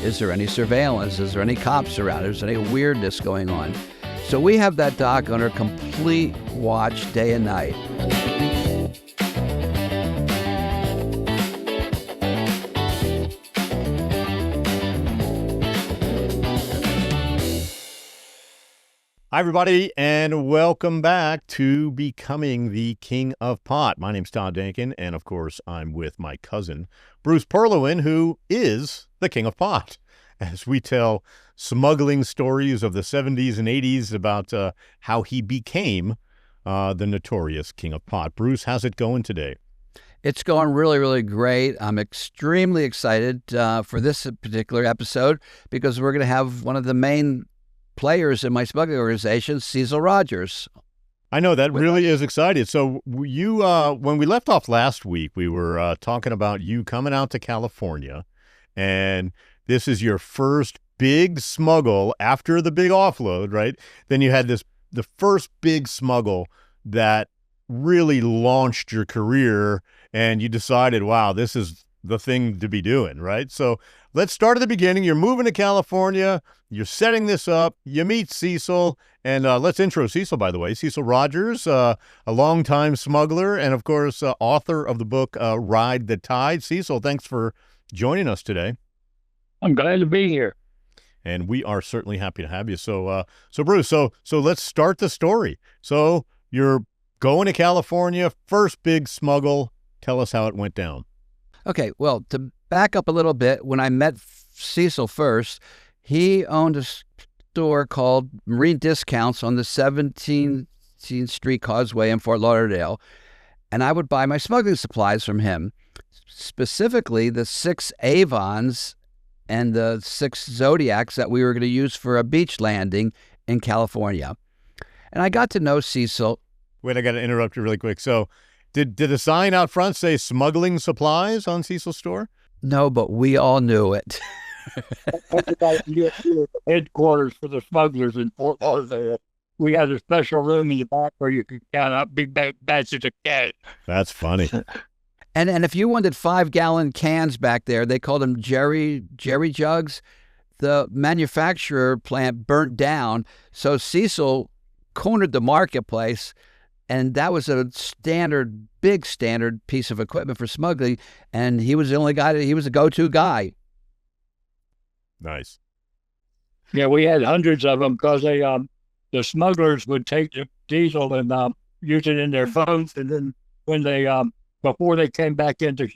Is there any surveillance? Is there any cops around? Is there any weirdness going on? So we have that doc under complete watch day and night. Hi, everybody, and welcome back to Becoming the King of Pot. My name's Todd, Denkin, and of course, I'm with my cousin, Bruce Perlowin, who is the King of Pot, as we tell smuggling stories of the 70s and 80s about how he became the notorious King of Pot. Bruce, how's it going today? It's going really, really great. I'm extremely excited for this particular episode because we're going to have one of the main players in my smuggling organization, Cecil Rogers. I know, that really is exciting. So you, when we left off last week, we were talking about you coming out to California, and this is your first big smuggle after the big offload, right? Then you had the first big smuggle that really launched your career, and you decided, wow, this is the thing to be doing, right? So let's start at the beginning. You're moving to California. You're setting this up. You meet Cecil, and let's intro Cecil, by the way. Cecil Rogers, a longtime smuggler, and of course, author of the book Ride the Tide. Cecil, thanks for joining us today. I'm glad to be here. And we are certainly happy to have you. So Bruce, so let's start the story. So you're going to California, first big smuggle. Tell us how it went down. Okay, well, to back up a little bit, when I met Cecil first, he owned a store called Marine Discounts on the 17th Street Causeway in Fort Lauderdale, and I would buy my smuggling supplies from him, specifically the 6 Avons and the 6 Zodiacs that we were going to use for a beach landing in California. And I got to know Cecil. Wait, I got to interrupt you really quick. So did the sign out front say smuggling supplies on Cecil's store? No, but we all knew it. Headquarters for the smugglers in Fort Lauderdale. We had a special room in the back where you could count out big batches of cash. That's funny. And if you wanted 5-gallon cans back there, they called them Jerry jugs. The manufacturer plant burnt down, so Cecil cornered the marketplace, and that was a big standard piece of equipment for smuggling, and he was the only guy, he was a go-to guy. Nice. Yeah, we had hundreds of them because the smugglers would take the diesel and use it in their phones, and then when they before they came back into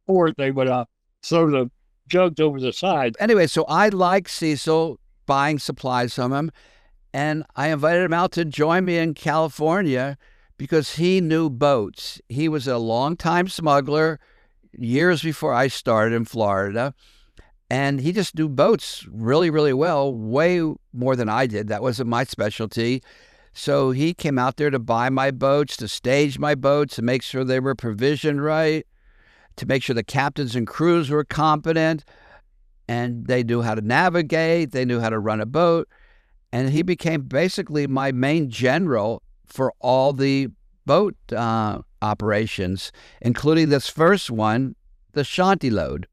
port, they would throw the jugs over the side. Anyway, so I liked Cecil, buying supplies from him, and I invited him out to join me in California because he knew boats. He was a longtime smuggler years before I started in Florida, and he just knew boats really, really well, way more than I did. That wasn't my specialty. So he came out there to buy my boats, to stage my boats, to make sure they were provisioned right, to make sure the captains and crews were competent, and they knew how to navigate, they knew how to run a boat. And he became basically my main general for all the boat operations, including this first one, the shanty load.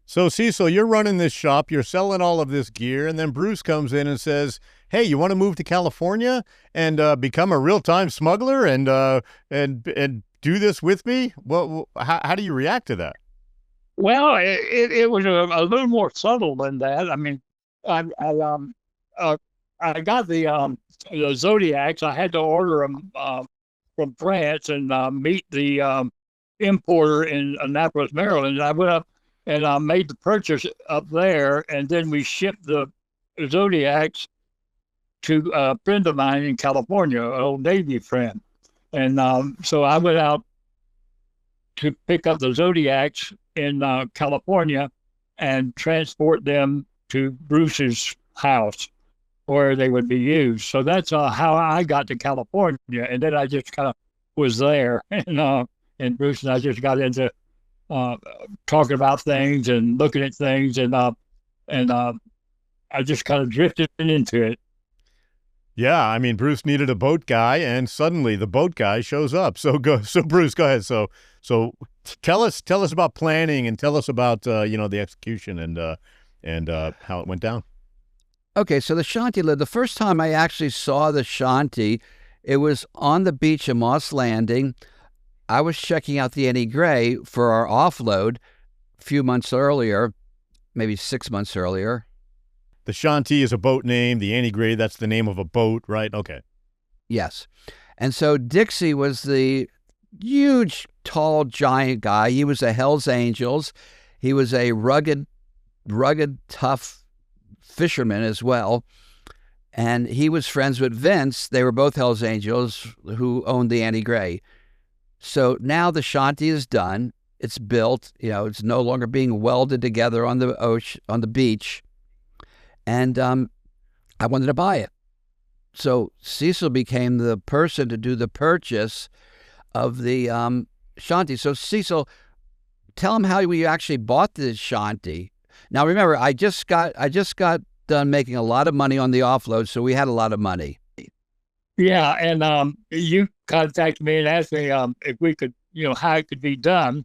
So Cecil, you're running this shop, you're selling all of this gear, and then Bruce comes in and says, hey, you want to move to California and become a real-time smuggler and do this with me? Well, how do you react to that? Well, it was a little more subtle than that. I mean, I got the Zodiacs. I had to order them from France and meet the importer in Annapolis, Maryland. And I went up and made the purchase up there, and then we shipped the Zodiacs to a friend of mine in California, an old Navy friend. And so I went out to pick up the Zodiacs in California and transport them to Bruce's house where they would be used. So that's how I got to California. And then I just kind of was there. And Bruce and I just got into talking about things and looking at things. And I just kind of drifted into it. Yeah, I mean, Bruce needed a boat guy, and suddenly the boat guy shows up. So Bruce, go ahead. So tell us about planning, and tell us about the execution and how it went down. Okay, so the shanty lid, the first time I actually saw the shanty, it was on the beach in Moss Landing. I was checking out the Annie Gray for our offload a few months earlier, maybe 6 months earlier. The shanty is a boat name. The Annie Gray, that's the name of a boat, right? Okay. Yes. And so Dixie was the huge, tall, giant guy. He was a Hell's Angels. He was a rugged, tough fisherman as well. And he was friends with Vince. They were both Hell's Angels who owned the Annie Gray. So now the shanty is done. It's built. It's no longer being welded together on the ocean, on the beach. And I wanted to buy it. So Cecil became the person to do the purchase of the shanty. So Cecil, tell him how we actually bought the shanty. Now remember, I just got done making a lot of money on the offload, so we had a lot of money. Yeah, and you contacted me and asked me if we could, how it could be done.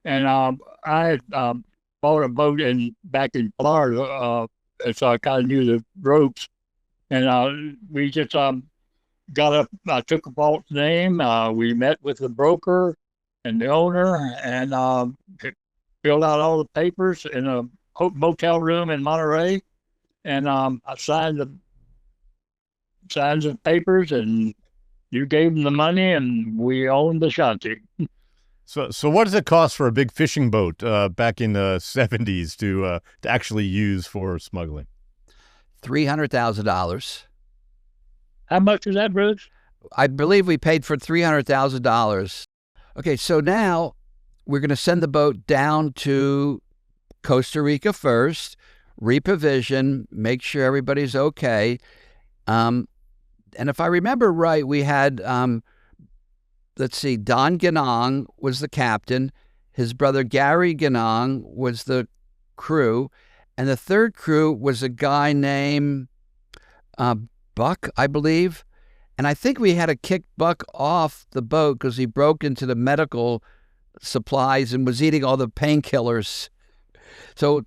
And I had bought a boat back in Florida, and so I kind of knew the ropes. And we just I took a vault's name. We met with the broker and the owner, and filled out all the papers in a motel room in Monterey. And I signed the papers, and you gave them the money, and we owned the shanty. So what does it cost for a big fishing boat back in the 70s to actually use for smuggling? $300,000. How much is that, Bruce? I believe we paid for $300,000. Okay, so now we're going to send the boat down to Costa Rica first, reprovision, make sure everybody's okay. And if I remember right, we had, let's see, Don Ganong was the captain. His brother Gary Ganong was the crew. And the third crew was a guy named Buck, I believe. And I think we had to kick Buck off the boat because he broke into the medical supplies and was eating all the painkillers. So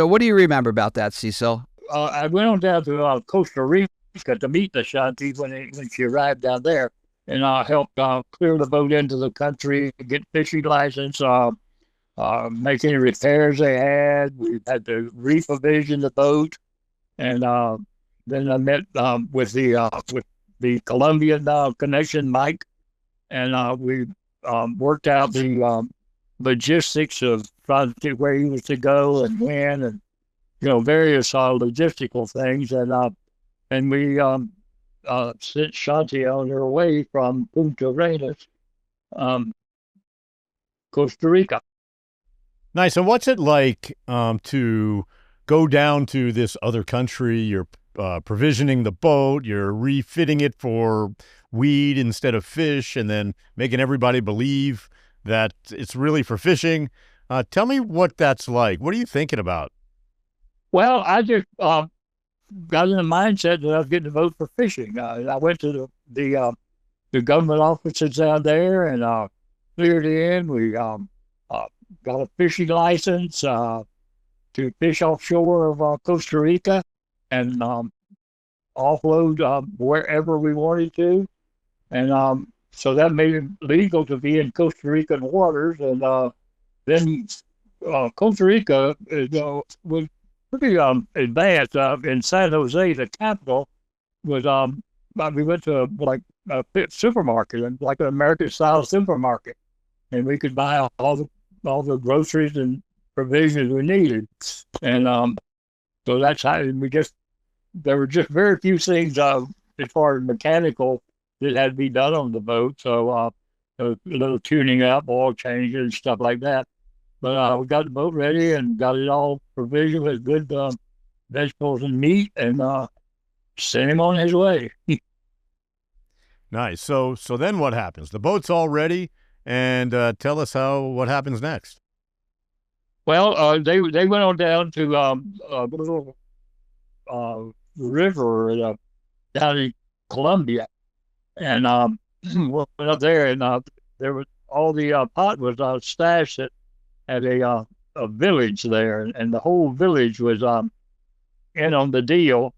what do you remember about that, Cecil? I went on down to Costa Rica to meet the shanty when she arrived down there, and I helped clear the boat into the country, get fishing license, make any repairs they had. We had to reprovision the boat, and then I met with the Colombian connection, Mike, and we worked out the logistics of trying to see where he was to go and when, and various logistical things, and we sent Shanti on her way from Punta Arenas, Costa Rica. Nice. And what's it like to go down to this other country? You're provisioning the boat, you're refitting it for weed instead of fish, and then making everybody believe that it's really for fishing. Tell me what that's like. What are you thinking about? Well, I just got in the mindset that I was getting a boat for fishing. I went to the government offices down there and cleared in. We got a fishing license to fish offshore of Costa Rica and offload wherever we wanted to. And so that made it legal to be in Costa Rican waters. And then Costa Rica was pretty advanced. In San Jose, the capital, was we went to like a supermarket, like an American-style supermarket, and we could buy all the groceries and provisions we needed. And so that's how there were just very few things as far as mechanical that had to be done on the boat. So a little tuning up, oil changes, stuff like that. But we got the boat ready and got it all provisioned with good vegetables and meat, and sent him on his way. Nice. So then what happens? The boat's all ready, and tell us what happens next. Well, they went on down to a little river, down in Colombia, and went up there, and there was all the pot was stashed at a village there, and the whole village was in on the deal,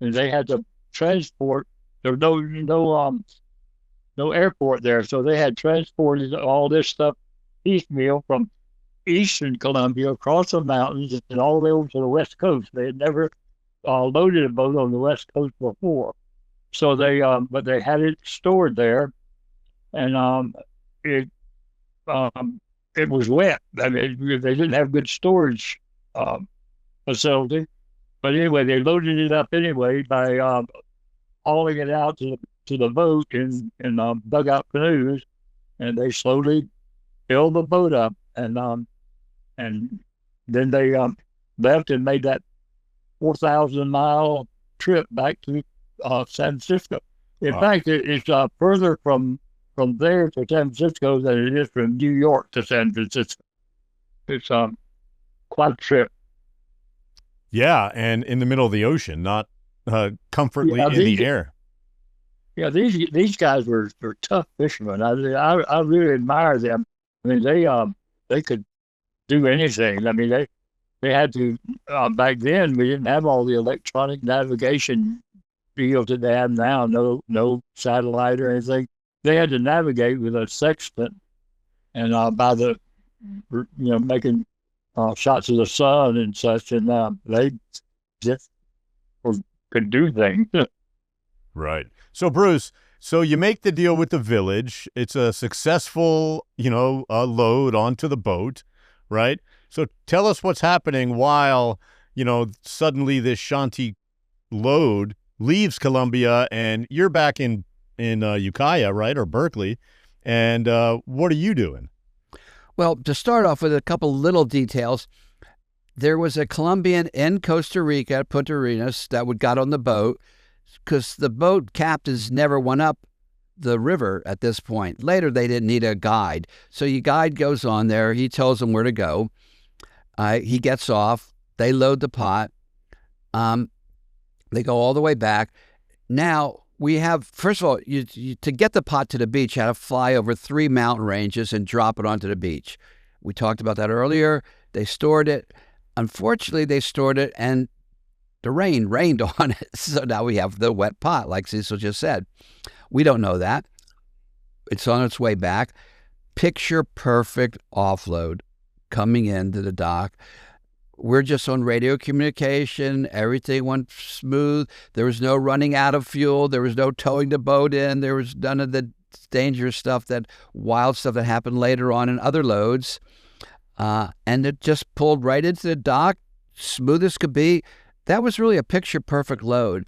and they had to transport. There was no airport there, so they had transported all this stuff piecemeal from eastern Colombia across the mountains and all the way over to the west coast. They had never loaded a boat on the west coast before, so but they had it stored there, and it it was wet. I mean, they didn't have good storage facility, but anyway, they loaded it up anyway by hauling it out to the boat in dugout canoes, and they slowly filled the boat up, and then they left and made that 4,000-mile trip back to San Francisco. In fact, it's further from there to San Francisco than it is from New York to San Francisco. It's quite a trip. Yeah, and in the middle of the ocean, not comfortably in the air. Yeah, these guys were tough fishermen. I really admire them. I mean, they could do anything. I mean, they had to back then. We didn't have all the electronic navigation deals that they have now. No satellite or anything. They had to navigate with a sextant, and by the making shots of the sun and such, and they just could do things. Right. So, Bruce, so you make the deal with the village. It's a successful, load onto the boat, right? So tell us what's happening while, suddenly this shanty load leaves Colombia and you're back in Ukiah, right, or Berkeley. And what are you doing? Well, to start off with a couple little details, there was a Colombian in Costa Rica at Punta Arenas that got on the boat, because the boat captains never went up the river at this point. Later, they didn't need a guide. So your guide goes on there. He tells them where to go. He gets off. They load the pot. They go all the way back. Now, we have, first of all, you to get the pot to the beach, you had to fly over 3 mountain ranges and drop it onto the beach. We talked about that earlier. They stored it. Unfortunately, they stored it and the rain rained on it. So now we have the wet pot, like Cecil just said. We don't know that. It's on its way back. Picture perfect offload coming into the dock. We're just on radio communication. Everything went smooth. There was no running out of fuel. There was no towing the boat in. There was none of the dangerous stuff, that wild stuff that happened later on in other loads. And it just pulled right into the dock, smooth as could be. That was really a picture-perfect load.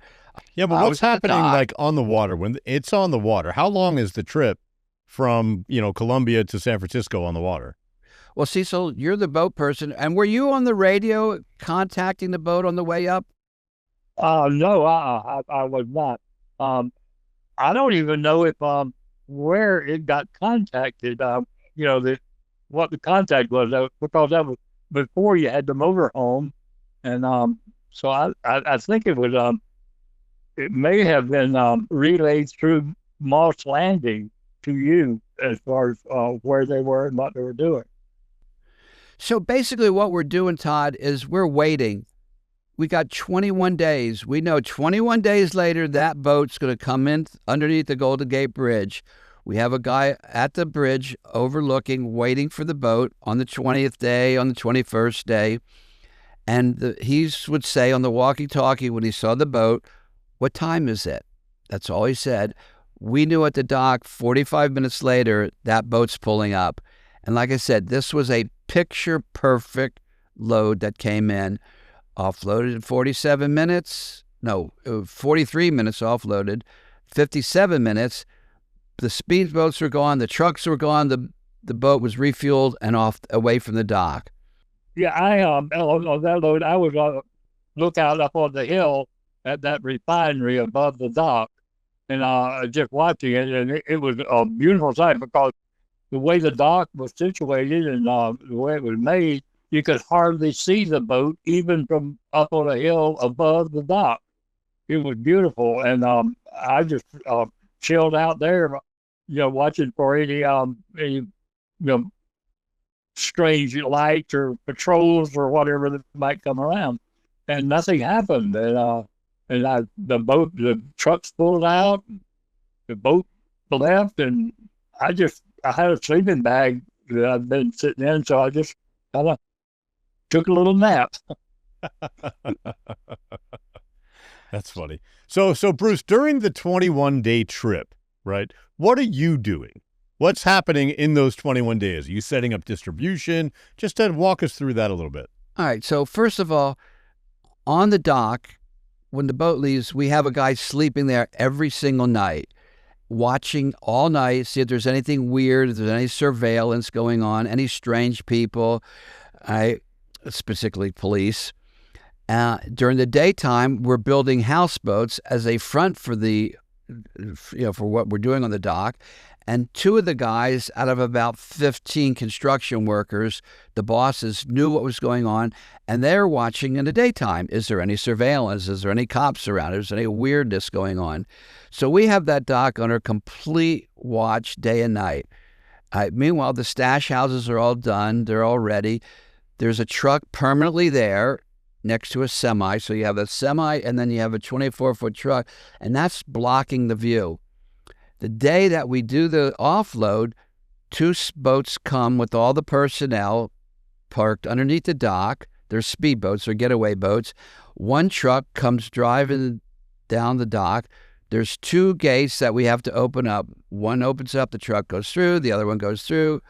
Yeah, but what's happening like on the water? When it's on the water, how long is the trip from, Colombia to San Francisco on the water? Well, Cecil, you're the boat person. And were you on the radio contacting the boat on the way up? No, I was not. I don't even know if where it got contacted. What the contact was, because that was before you had the motorhome, and so I think it was it may have been relayed through Moss Landing to you as far as where they were and what they were doing. So basically what we're doing, Todd, is we're waiting. We got 21 days. We know 21 days later that boat's going to come in underneath the Golden Gate Bridge. We have a guy at the bridge overlooking, waiting for the boat on the 20th day, on the 21st day. And he would say on the walkie-talkie when he saw the boat, "What time is it?" That's all he said. We knew at the dock 45 minutes later that boat's pulling up. And like I said, this was a picture-perfect load that came in, offloaded in 47 minutes. No, 43 minutes offloaded, 57 minutes. The speedboats were gone, the trucks were gone, the boat was refueled and off away from the dock. Yeah, on that load, I was lookout up on the hill at that refinery above the dock, and just watching it, and it was a beautiful sight, because the way the dock was situated and the way it was made, you could hardly see the boat even from up on a hill above the dock. it was beautiful, and I just chilled out there, watching for any strange lights or patrols or whatever that might come around, and nothing happened. And the trucks pulled out, the boat left, and I had a sleeping bag that I'd been sitting in, so I just kind of took a little nap. That's funny. So Bruce, during the 21-day trip, right, what are you doing? What's happening in those 21 days? Are you setting up distribution? Just to walk us through that a little bit. All right. So first of all, on the dock, when the boat leaves, we have a guy sleeping there every single night, watching all night, see if there's anything weird, if there's any surveillance going on, any strange people, specifically police. During the daytime, we're building houseboats as a front for for what we're doing on the dock. And two of the guys out of about 15 construction workers, the bosses, knew what was going on, and they're watching in the daytime. Is there any surveillance? Is there any cops around? Is there any weirdness going on? So we have that dock under complete watch day and night. Meanwhile, the stash houses are all done. They're all ready. There's a truck permanently there next to a semi. So you have a semi, and then you have a 24-foot truck, and that's blocking the view. The day that we do the offload, two boats come with all the personnel parked underneath the dock. They're speedboats or getaway boats. One truck comes driving down the dock. There's two gates that we have to open up. One opens up, the truck goes through, the other one goes through.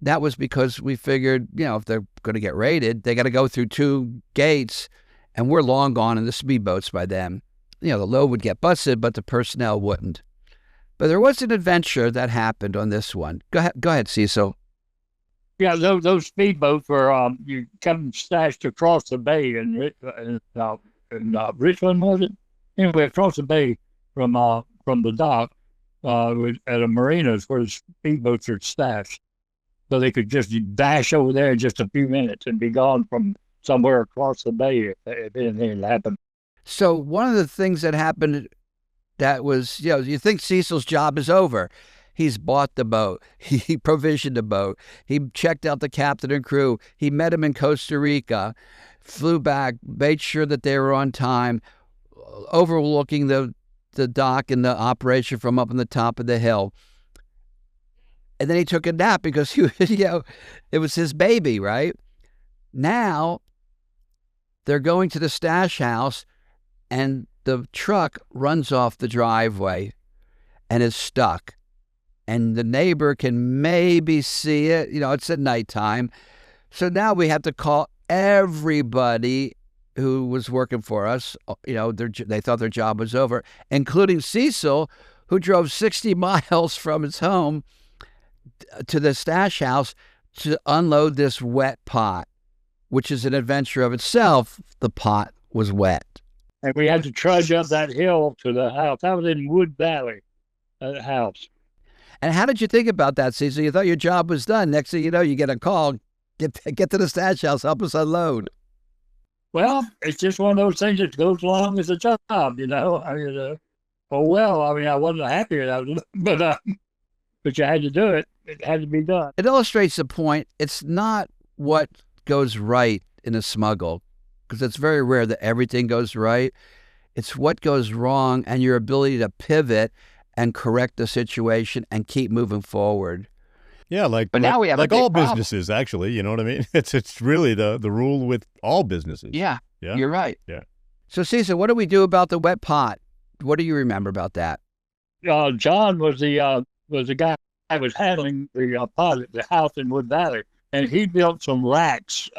That was because we figured, if they're going to get raided, they got to go through two gates, and we're long gone in the speedboats by then. The load would get busted, but the personnel wouldn't. But there was an adventure that happened on this one. Go ahead, Cecil. Yeah, those speedboats were you come stashed across the bay in Richmond, was it? Anyway, across the bay from the dock at a marinas where the speedboats are stashed, so they could just dash over there in just a few minutes and be gone from somewhere across the bay if anything happened. So one of the things that happened. That was, you think Cecil's job is over. He's bought the boat. He provisioned the boat. He checked out the captain and crew. He met him in Costa Rica, flew back, made sure that they were on time, overlooking the dock and the operation from up on the top of the hill. And then he took a nap because it was his baby, right? Now they're going to the stash house, and the truck runs off the driveway and is stuck. And the neighbor can maybe see it. It's at nighttime. So now we have to call everybody who was working for us. They thought their job was over, including Cecil, who drove 60 miles from his home to the stash house to unload this wet pot, which is an adventure of itself. The pot was wet. And we had to trudge up that hill to the house. That was in Wood Valley, that house. And how did you think about that, Cecil? You thought your job was done. Next thing you know, you get a call, get to the stash house, help us unload. Well, it's just one of those things that goes along with the job, I mean, I wasn't happy with that, but you had to do it. It had to be done. It illustrates the point. It's not what goes right in a smuggle, because it's very rare that everything goes right. It's what goes wrong and your ability to pivot and correct the situation and keep moving forward. Yeah, but now we have like all businesses, actually. You know what I mean? It's really the rule with all businesses. Yeah, you're right. Yeah. So, Cecil, what do we do about the wet pot? What do you remember about that? John was the guy I was handling the pot at the house in Wood Valley. And he built some racks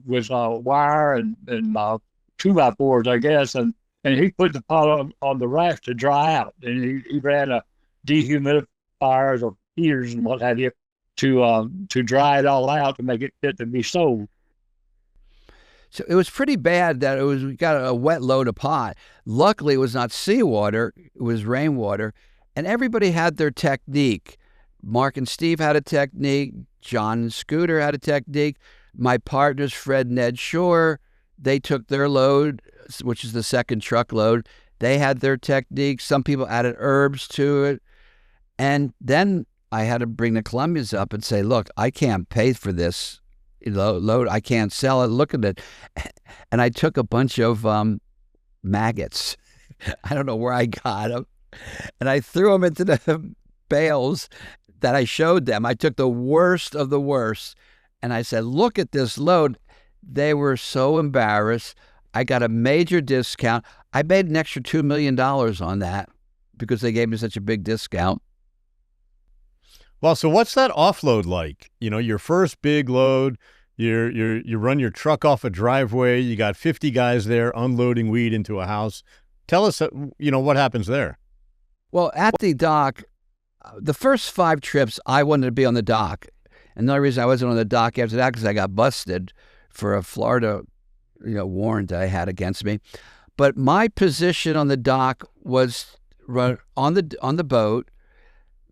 with wire and 2x4s, I guess, and he put the pot on the racks to dry out. And he ran a dehumidifiers or heaters and what have you to dry it all out to make it fit to be sold. So it was pretty bad that we got a wet load of pot. Luckily, it was not seawater; it was rainwater, and everybody had their technique. Mark and Steve had a technique. John and Scooter had a technique. My partners, Fred and Ed Shore, they took their load, which is the second truckload. They had their techniques. Some people added herbs to it. And then I had to bring the Colombians up and say, look, I can't pay for this load. I can't sell it. Look at it. And I took a bunch of maggots. I don't know where I got them. And I threw them into the bales that I showed them. I took the worst of the worst. And I said, look at this load. They were so embarrassed. I got a major discount. I made an extra $2 million on that because they gave me such a big discount. Well, so what's that offload like? You know, your first big load, you run your truck off a driveway, you got 50 guys there unloading weed into a house. Tell us, what happens there? Well, at the dock, the first 5 trips, I wanted to be on the dock. And the only reason I wasn't on the dock after that because I got busted for a Florida, warrant that I had against me. But my position on the dock was run on the boat,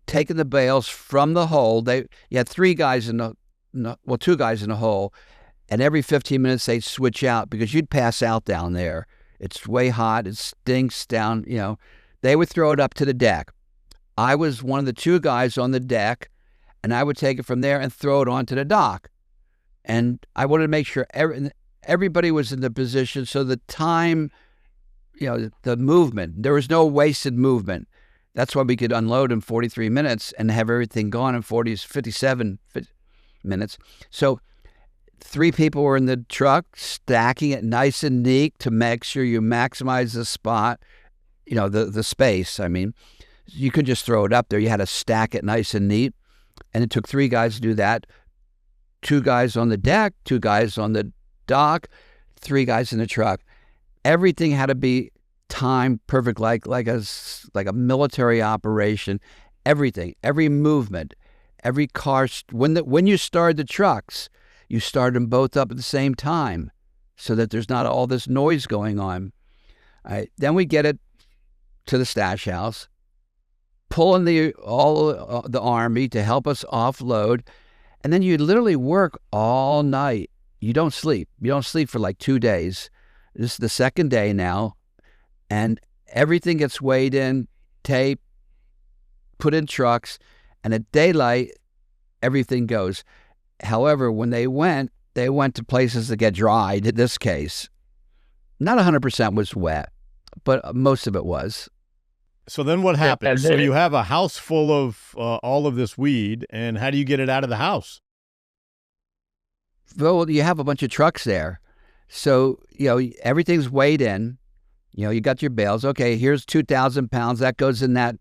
taking the bales from the hole. You had 3 guys well, 2 guys in the hole, and every 15 minutes they'd switch out because you'd pass out down there. It's way hot. It stinks down, They would throw it up to the deck. I was one of the 2 guys on the deck, and I would take it from there and throw it onto the dock. And I wanted to make sure everybody was in the position so the time, the movement, there was no wasted movement. That's why we could unload in 43 minutes and have everything gone in 57 minutes. So 3 people were in the truck, stacking it nice and neat to make sure you maximize the spot, the space. I mean, you could just throw it up there. You had to stack it nice and neat. And it took 3 guys to do that. 2 guys on the deck, 2 guys on the dock, 3 guys in the truck. Everything had to be timed perfect, like a military operation. Everything, every movement, every car. When you started the trucks, you started them both up at the same time, so that there's not all this noise going on. All right, then we get it to the stash house, pulling all the army to help us offload, and then you literally work all night. You don't sleep. You don't sleep for like 2 days. This is the second day now. And everything gets weighed in, tape, put in trucks, and at daylight, everything goes. However, when they went to places that get dried, in this case. Not 100% was wet, but most of it was. So then what happens? So you have a house full of all of this weed, and how do you get it out of the house? Well, you have a bunch of trucks there. So, everything's weighed in. You got your bales. Okay, here's 2,000 pounds. That goes in that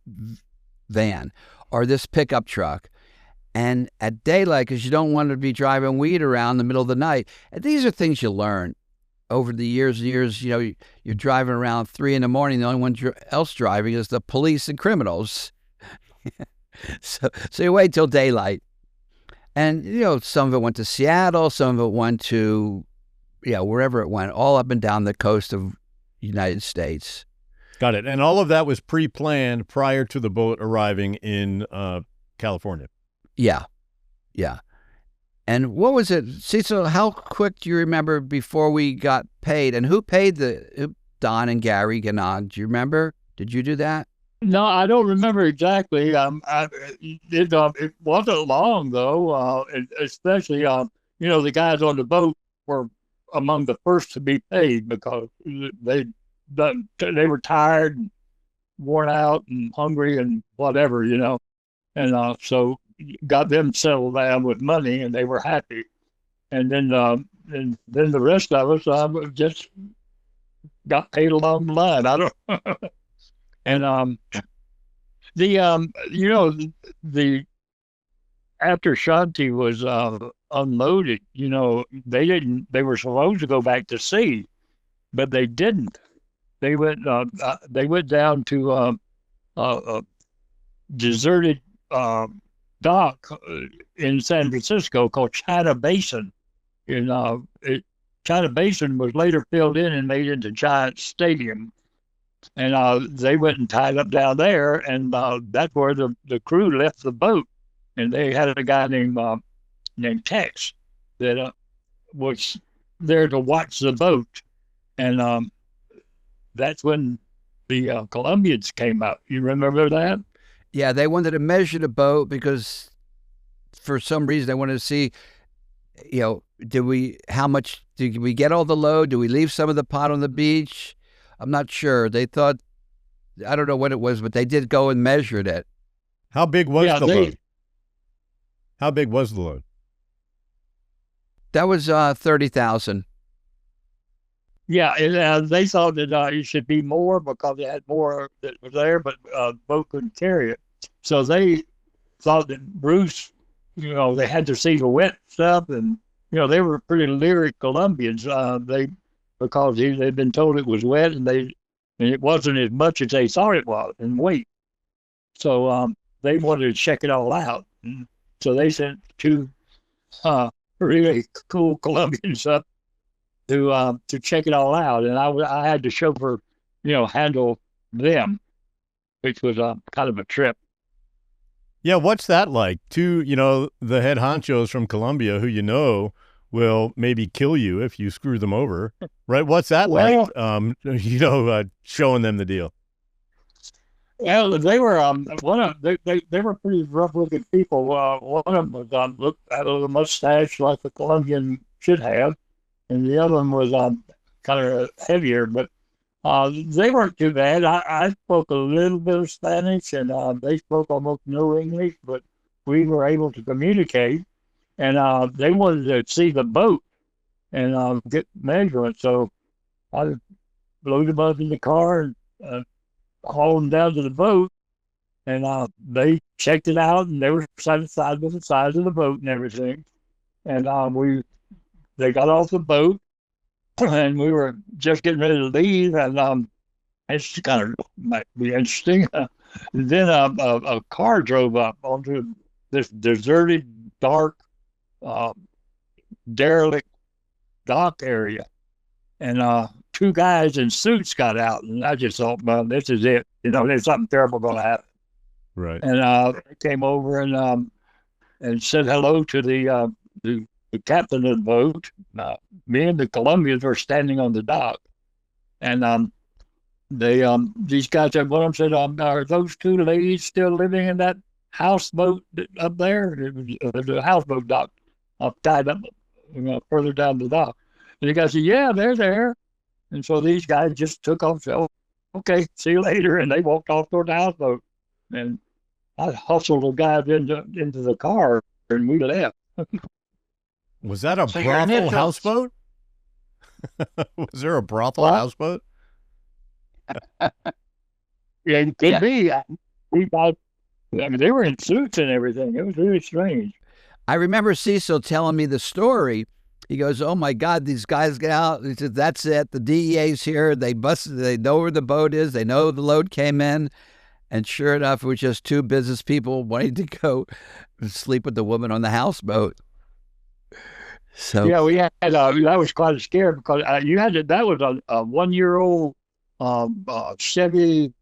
van or this pickup truck. And at daylight, because you don't want to be driving weed around in the middle of the night. And these are things you learn over the years and years. You're driving around 3 a.m. The only one else driving is the police and criminals. So you wait till daylight. And, some of it went to Seattle. Some of it went to, wherever it went, all up and down the coast of United States. Got it. And all of that was pre-planned prior to the boat arriving in California. Yeah. And what was it, Cecil, how quick do you remember before we got paid? And who paid Don and Gary Gannon? Do you remember? Did you do that? No, I don't remember exactly. It wasn't long, though, especially, the guys on the boat were among the first to be paid because they were tired, and worn out, and hungry, and whatever, and so got them settled down with money, and they were happy. And then the rest of us just got paid along the line. I don't. And the after Shanti was unloaded, they were supposed to go back to sea, but they didn't. They went down to a deserted dock in San Francisco called China Basin. China Basin was later filled in and made into Giant Stadium. And they went and tied up down there, and that's where the crew left the boat. And they had a guy named Tex that was there to watch the boat. And that's when the Colombians came up. You remember that? Yeah, they wanted to measure the boat because for some reason they wanted to see, how much did we get all the load? Do we leave some of the pot on the beach? I'm not sure. They thought, I don't know what it was, but they did go and measured it. How big was the load? How big was the load? That was 30,000. Yeah, and they thought that it should be more because they had more that was there, but the boat couldn't carry it. So they thought that Bruce, they had to see the wet stuff, and they were pretty lyric Colombians. Because they'd been told it was wet, and it wasn't as much as they thought it was in weight. So they wanted to check it all out. And so they sent two really cool Colombians up to check it all out, and I had the chauffeur, handle them, which was kind of a trip. Yeah, what's that like? Two, the head honchos from Colombia who will maybe kill you if you screw them over, right? What's that like? Showing them the deal. Well, they were they were pretty rough looking people. One of them looked had a little mustache like a Colombian should have, and the other one was kind of heavier, but they weren't too bad. I spoke a little bit of Spanish, and they spoke almost no English, but we were able to communicate. And they wanted to see the boat and get measurements. So I loaded them up in the car and hauled them down to the boat. And they checked it out, and they were satisfied with the size of the boat and everything. And they got off the boat, and we were just getting ready to leave. And it's kind of might be interesting. Then a car drove up onto this deserted, dark, derelict dock area, and two guys in suits got out, and I just thought, well, this is it. There's something terrible going to happen. Right. And they came over and said hello to the captain of the boat. Me and the Colombians were standing on the dock, and these guys said, one of them said, are those two ladies still living in that houseboat up there? It was a houseboat dock tied up further down the dock. And the guy said, yeah, they're there. And so these guys just took off. So, okay, see you later. And they walked off toward the houseboat. And I hustled the guys into the car, and we left. Was that a brothel houseboat? Was there a brothel houseboat? Yeah, it could be. They were in suits and everything. It was really strange. I remember Cecil telling me the story. He goes, oh, my God, these guys get out. He said, that's it. The DEA's here. They busted. They know where the boat is. They know the load came in. And sure enough, it was just two business people wanting to go sleep with the woman on the houseboat. So yeah, we had that was quite scared because that was a 1-year-old Chevy.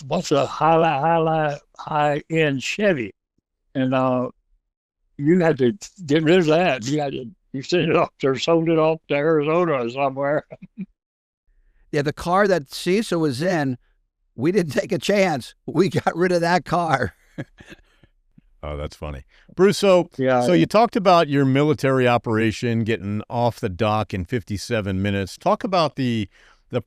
What's a high end Chevy, and you had to get rid of that. You sent it off or sold it off to Arizona or somewhere. Yeah, the car that Cecil was in, we didn't take a chance. We got rid of that car. Oh, that's funny. Bruce, so you talked about your military operation getting off the dock in 57 minutes. Talk about the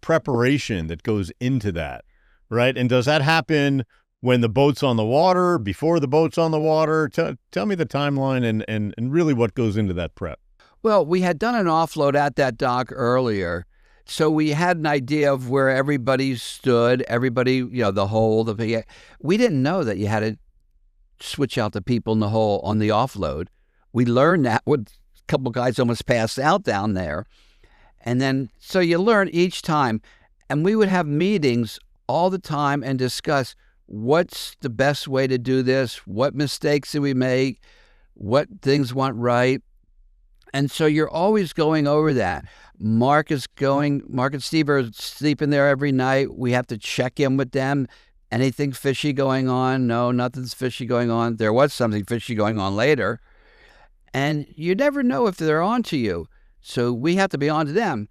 preparation that goes into that, right? And does that happen when the boat's on the water, before the boat's on the water? Tell me the timeline and really what goes into that prep. Well, we had done an offload at that dock earlier, so we had an idea of where everybody stood, everybody, the hole. We didn't know that you had to switch out the people in the hole on the offload. We learned that with a couple guys almost passed out down there. And then, so you learn each time. And we would have meetings all the time and discuss what's the best way to do this, what mistakes did we make, what things went right. And so you're always going over that. Mark and Steve are sleeping there every night. We have to check in with them. Anything fishy going on? No, nothing's fishy going on. There was something fishy going on later. And you never know if they're on to you. So we have to be on to them.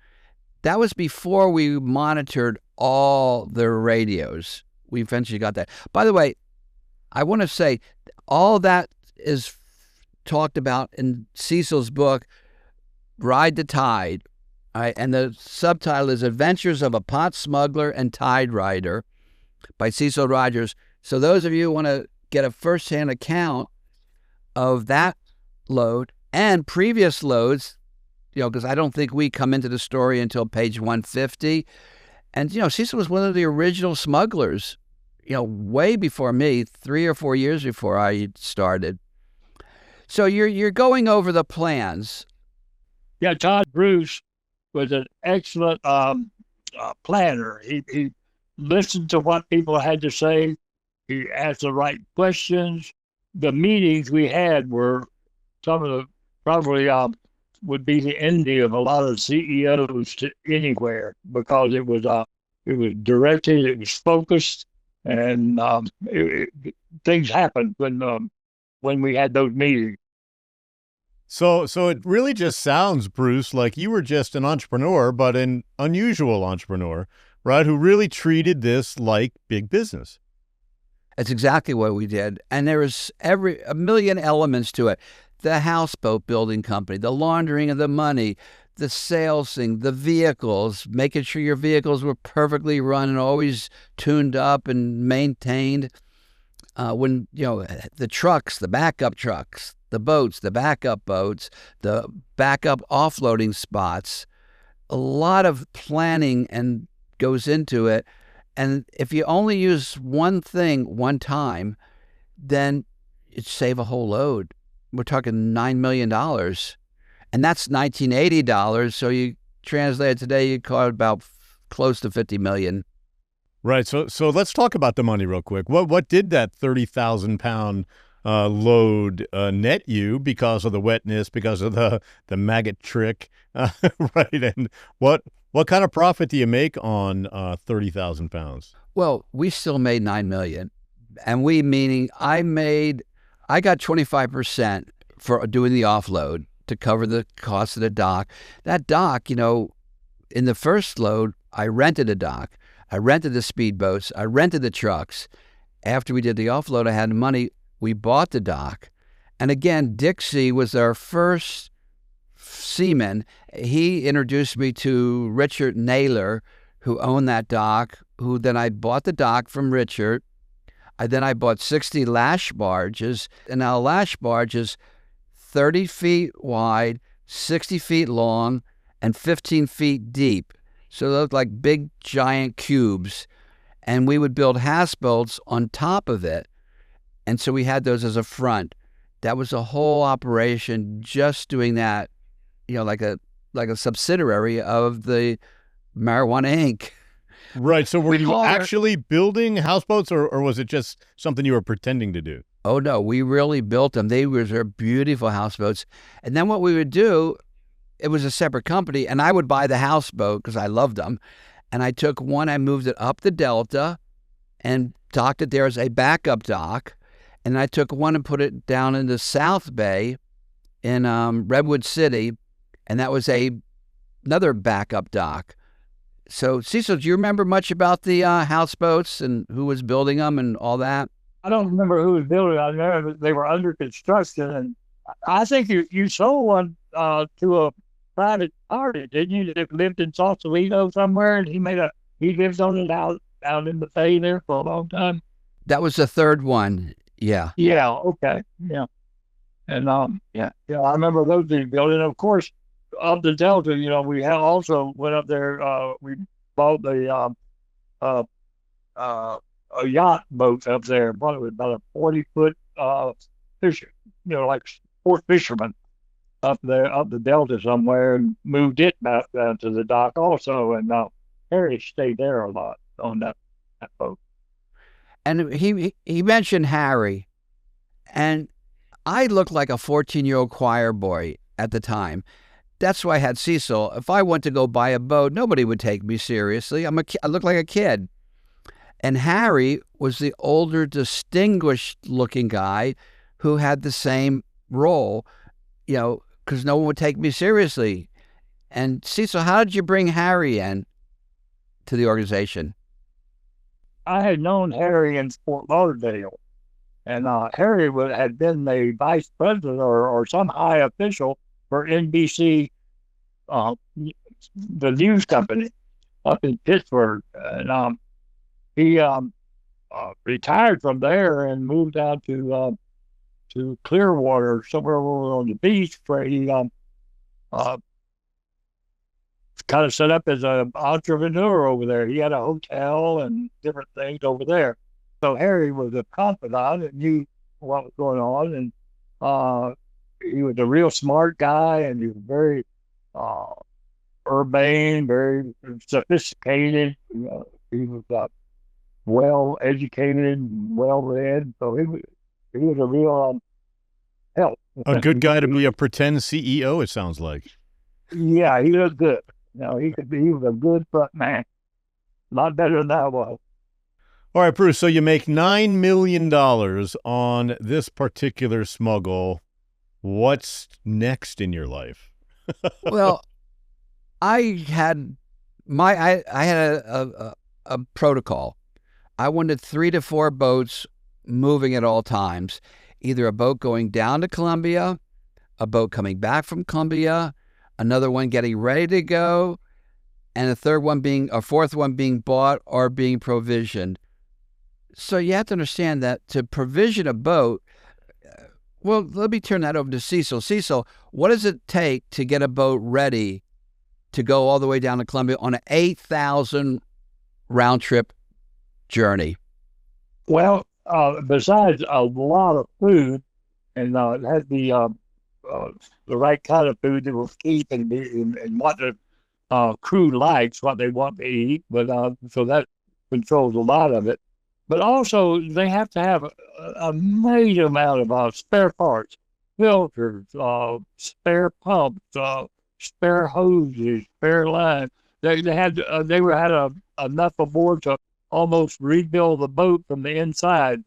That was before we monitored all their radios. We eventually got that. By the way, I want to say all that is talked about in Cecil's book, Ride the Tide. Right? And the subtitle is Adventures of a Pot Smuggler and Tide Rider by Cecil Rogers. So those of you who want to get a firsthand account of that load and previous loads, because I don't think we come into the story until page 150. And, Cecil was one of the original smugglers, way before me, 3 or 4 years before I started. So you're going over the plans. Yeah, Todd Bruce was an excellent planner. He listened to what people had to say. He asked the right questions. The meetings we had were some of the probably would be the envy of a lot of CEOs to anywhere, because it was directed, it was focused, and things happened when we had those meetings. So it really just sounds, Bruce, like you were just an entrepreneur, but an unusual entrepreneur, right? Who really treated this like big business. That's exactly what we did. And there was a million elements to it. The houseboat building company, the laundering of the money, the sales thing, the vehicles, making sure your vehicles were perfectly run and always tuned up and maintained. When, the trucks, the backup trucks, the boats, the backup boats, the backup offloading spots, a lot of planning and goes into it. And if you only use one thing one time, then it'd save a whole load. We're talking $9 million. And that's $1980. So you translate it today, you call it about close to $50 million. Right. So let's talk about the money real quick. What did that 30,000 pound load net you because of the wetness, because of the maggot trick, right? And what kind of profit do you make on 30,000 pounds? Well, we still made $9 million, and we meaning I got 25% for doing the offload to cover the cost of the dock. That dock, in the first load, I rented a dock. I rented the speedboats. I rented the trucks. After we did the offload, I had money. We bought the dock. And again, Dixie was our first seaman. He introduced me to Richard Naylor, who owned that dock, who then I bought the dock from Richard. Then I bought 60 lash barges. And now a lash barge is 30 feet wide, 60 feet long, and 15 feet deep. So they look like big, giant cubes. And we would build houseboats on top of it. And so we had those as a front. That was a whole operation just doing that, like a subsidiary of the Marijuana Inc. Right. So were you actually building houseboats, or was it just something you were pretending to do? Oh, no, we really built them. They were beautiful houseboats. And then what we would do, it was a separate company, and I would buy the houseboat because I loved them. And I took one, I moved it up the Delta and docked it there as a backup dock. And I took one and put it down in the South Bay in Redwood City, and that was another backup dock. So, Cecil, do you remember much about the houseboats and who was building them and all that? I don't remember who was building it. I remember they were under construction, and I think you sold one to a private party, didn't you? That lived in Sausalito somewhere, and he lived on it out in the bay there for a long time. That was the third one. Yeah. Yeah. Okay. Yeah. And I remember those being built. And of course, up the Delta, we also went up there. We bought the a yacht boat up there. Probably was about a 40-foot fisher, like sport fisherman up there, up the Delta somewhere, and moved it back down to the dock also. And Harry stayed there a lot on that boat. And he mentioned Harry, and I looked like a 14-year-old choir boy at the time. That's why I had Cecil. If I went to go buy a boat, nobody would take me seriously. I looked like a kid. And Harry was the older, distinguished-looking guy who had the same role, because no one would take me seriously. And Cecil, how did you bring Harry in? to the organization? I had known Harry in Fort Lauderdale, and Harry had been the vice president or some high official for NBC, the news company up in Pittsburgh. And he retired from there and moved out to Clearwater, somewhere over on the beach, where he kind of set up as an entrepreneur over there. He had a hotel and different things over there. So Harry was a confidant and knew what was going on. And he was a real smart guy, and he was very urbane, very sophisticated. He was well educated, well read. So he was a real help. A good guy to be a pretend CEO, it sounds like. Yeah, he was good. He was a good front man. A lot better than I was. All right, Bruce, so you make $9 million on this particular smuggle. What's next in your life? Well, I had a protocol. I wanted 3 to 4 boats moving at all times, either a boat going down to Colombia, a boat coming back from Colombia, another one getting ready to go, and a fourth one being bought or being provisioned. So you have to understand that to provision a boat, well, let me turn that over to Cecil. Cecil, what does it take to get a boat ready to go all the way down to Colombia on an 8,000 round trip journey? Well, besides a lot of food, and it had the right kind of food that will keep and what the crew likes, what they want to eat. But so that controls a lot of it. But also, they have to have a major amount of spare parts, filters, spare pumps, spare hoses, spare lines. They had enough aboard to almost rebuild the boat from the inside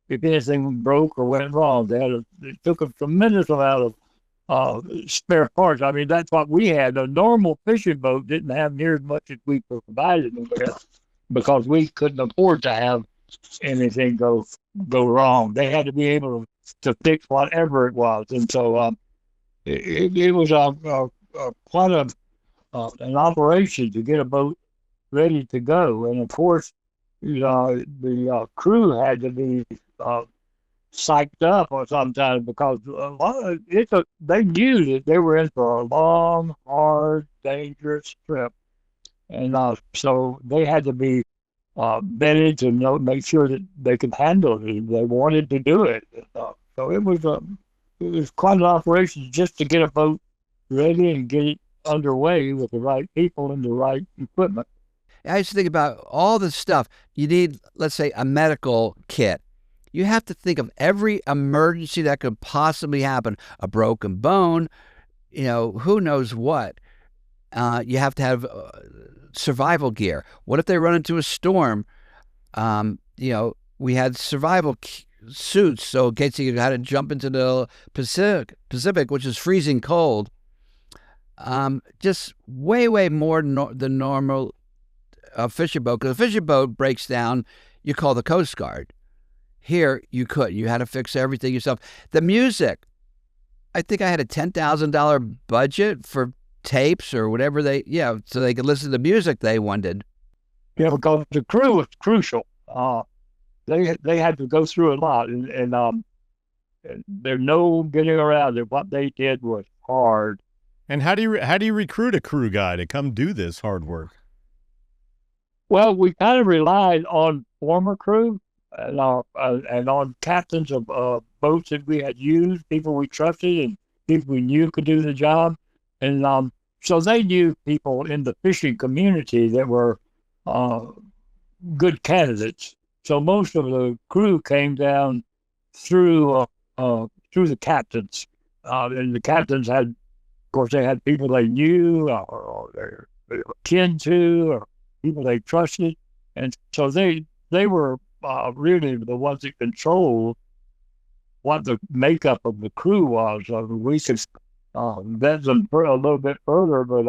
if anything broke or went wrong. It took a tremendous amount of spare parts. I mean, that's what we had. A normal fishing boat didn't have near as much as we provided them with, because we couldn't afford to have anything go wrong. They had to be able to fix whatever it was. And so it was quite an operation to get a boat ready to go. And of course, the crew had to be psyched up or sometimes, because they knew that they were in for a long, hard, dangerous trip. And so they had to be vetted to make sure that they could handle it. They wanted to do it. So it was quite an operation just to get a boat ready and get it underway with the right people and the right equipment. I used to think about all the stuff. You need, let's say, a medical kit. You have to think of every emergency that could possibly happen. A broken bone, who knows what. You have to have survival gear. What if they run into a storm? We had survival suits, so in case you had to jump into the Pacific, which is freezing cold. Just way more than normal fishing boat. Because a fishing boat breaks down, you call the Coast Guard. Here, you had to fix everything yourself. The music, I think I had a $10,000 budget for tapes or whatever so they could listen to the music they wanted. Yeah, because the crew was crucial. They had to go through a lot, and there's no getting around it. What they did was hard. And how do you recruit a crew guy to come do this hard work? Well, we kind of relied on former crew and on captains of boats that we had used, people we trusted and people we knew could do the job. And so they knew people in the fishing community that were good candidates. So most of the crew came down through the captains. And the captains had, of course, they had people they knew or they were kin to, or people they trusted. And so they were really the ones that controlled what the makeup of the crew was. We could vet them a little bit further, but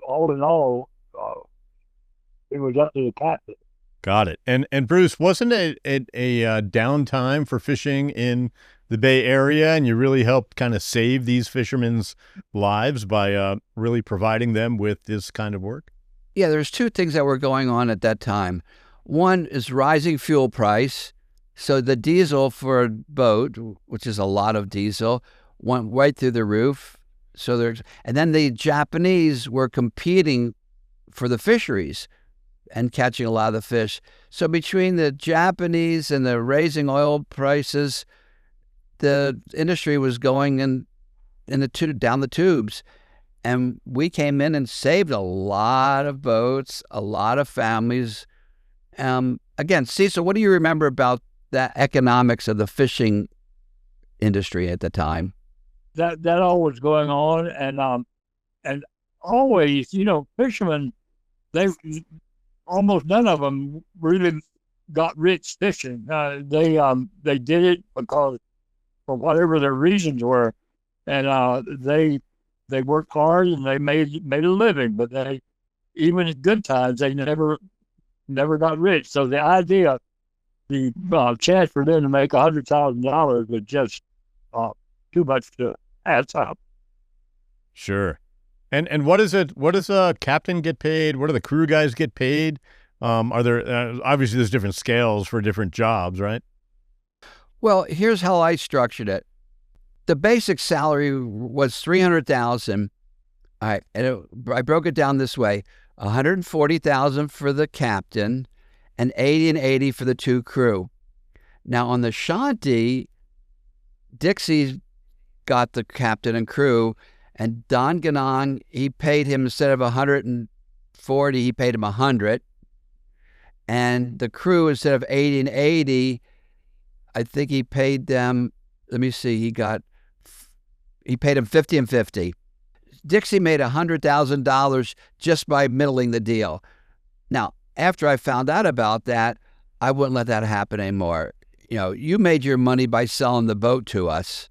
all in all, it was up to the captain. Got it. And Bruce, wasn't it a downtime for fishing in the Bay Area, and you really helped kind of save these fishermen's lives by really providing them with this kind of work? Yeah, there's two things that were going on at that time. One is rising fuel price. So the diesel for a boat, which is a lot of diesel, went right through the roof. And then the Japanese were competing for the fisheries and catching a lot of the fish. So between the Japanese and the raising oil prices, the industry was going down the tubes. And we came in and saved a lot of boats, a lot of families. Again, Cecil, what do you remember about the economics of the fishing industry at the time? That all was going on, and always, fishermen, they almost none of them really got rich fishing. They did it because for whatever their reasons were, and they worked hard and they made a living. But they, even in good times, they never got rich. So the idea, the chance for them to make $100,000 was just too much to add up. Sure. And what is it? What does a captain get paid? What do the crew guys get paid? Are there obviously there's different scales for different jobs, right? Well, here's how I structured it. The basic salary was $300,000. All right, and I broke it down this way: $140,000 for the captain, and $80,000 for the two crew. Now on the shanty, Dixie got the captain and crew, and Don Ganon, he paid him, instead of $140, he paid him $100. And the crew, instead of $80, I think he paid them, let me see, he paid him $50 and $50. Dixie made $100,000 just by middling the deal. Now, after I found out about that, I wouldn't let that happen anymore. You made your money by selling the boat to us.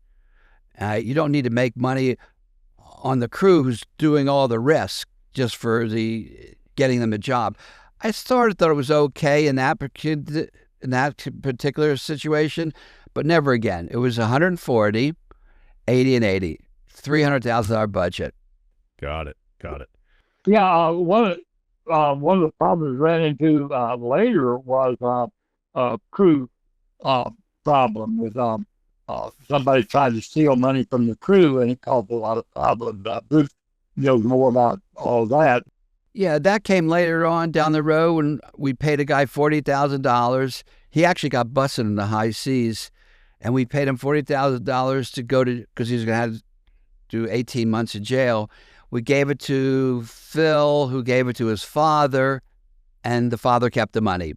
You don't need to make money on the crew who's doing all the risk just for getting them a job. I thought it was okay in that particular situation, but never again. It was $140, $80 and $80, $300,000 budget. Got it. Yeah, one of the problems ran into later was a crew problem with somebody tried to steal money from the crew, and it caused a lot of problems. Bruce knows more about all that. Yeah, that came later on down the road when we paid a guy $40,000. He actually got busted in the high seas, and we paid him $40,000 to go to, because he was going to have to do 18 months in jail. We gave it to Phil, who gave it to his father, and the father kept the money.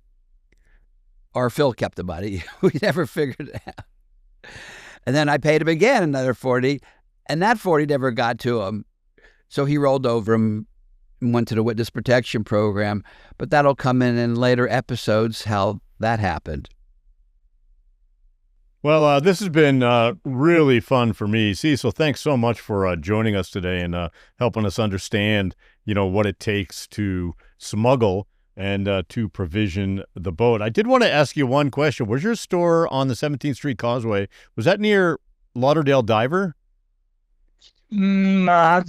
Or Phil kept the money. We never figured it out. And then I paid him again another $40, and that $40 never got to him. So he rolled over him and went to the witness protection program. But that'll come in later episodes how that happened. Well, this has been really fun for me. Cecil, thanks so much for joining us today and helping us understand, what it takes to smuggle and to provision the boat. I did want to ask you one question. Was your store on the 17th Street Causeway, was that near Lauderdale Diver? I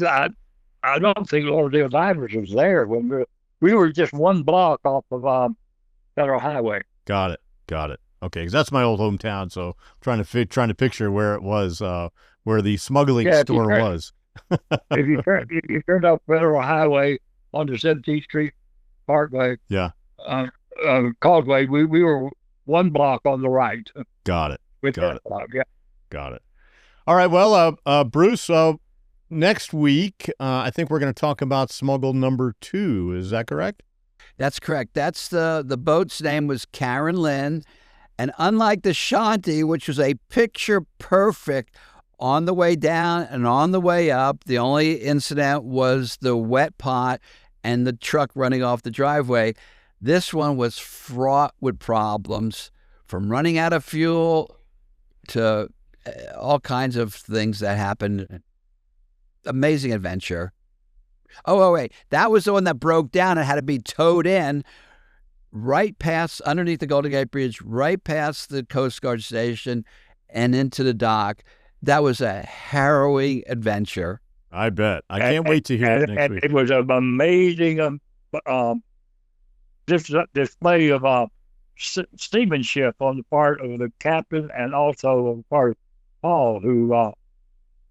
don't think Lauderdale Divers was there when we were just one block off of Federal Highway. Got it. Okay, because that's my old hometown, so I'm trying to picture where it was, where the smuggling store was. if you turned off Federal Highway onto 17th Street Parkway, Causeway, we were one block on the right. Got it. Got it. All right. Well, Bruce, next week, I think we're going to talk about Smuggle number 2. Is that correct? That's correct. That's the boat's name was Karen Lynn. And unlike the Shanty, which was a picture perfect on the way down and on the way up, the only incident was the wet pot and the truck running off the driveway. This one was fraught with problems, from running out of fuel to all kinds of things that happened. Amazing adventure. wait. That was the one that broke down and had to be towed in right past, underneath the Golden Gate Bridge, right past the Coast Guard station and into the dock. That was a harrowing adventure. I bet. I can't wait to hear it next week. It was an amazing display of seamanship on the part of the captain and also on the part of Paul, who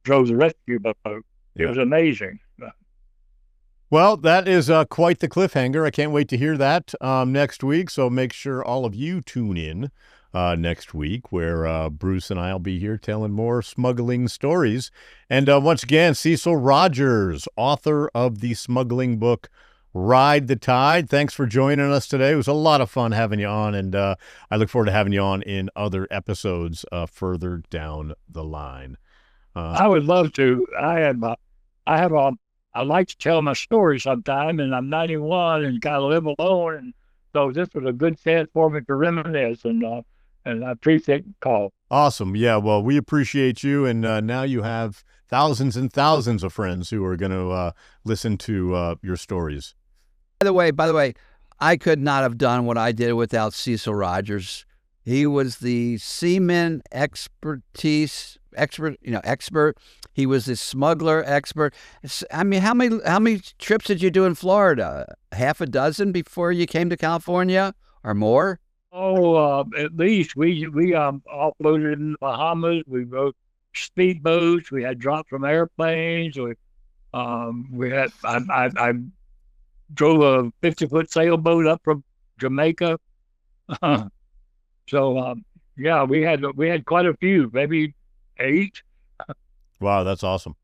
drove the rescue boat. It was amazing. Well, that is quite the cliffhanger. I can't wait to hear that next week. So make sure all of you tune in next week, where Bruce and I will be here telling more smuggling stories. And once again, Cecil Rogers, author of the smuggling book, Ride the Tide. Thanks for joining us today. It was a lot of fun having you on, and I look forward to having you on in other episodes further down the line. I would love to. I like to tell my story sometime, and I'm 91 and kind of live alone, and so this was a good chance for me to reminisce, and I appreciate the call. Awesome. Yeah, well, we appreciate you, and now you have thousands and thousands of friends who are going to listen to your stories. By the way, I could not have done what I did without Cecil Rogers. He was the seaman expert. He was the smuggler expert. I mean, how many trips did you do in Florida? Half a dozen before you came to California, or more? Oh, at least we offloaded in the Bahamas. We rode speedboats. We had dropped from airplanes. I drove a 50-foot sailboat up from Jamaica. So yeah, we had quite a few, maybe 8. Wow, that's awesome.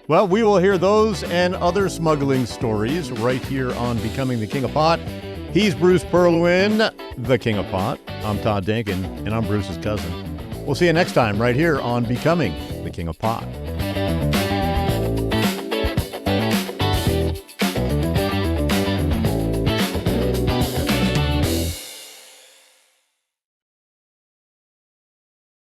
Well, we will hear those and other smuggling stories right here on Becoming the King of Pot. He's Bruce Perlowin, the King of Pot. I'm Todd Denkin, and I'm Bruce's cousin. We'll see you next time right here on Becoming the King of Pot.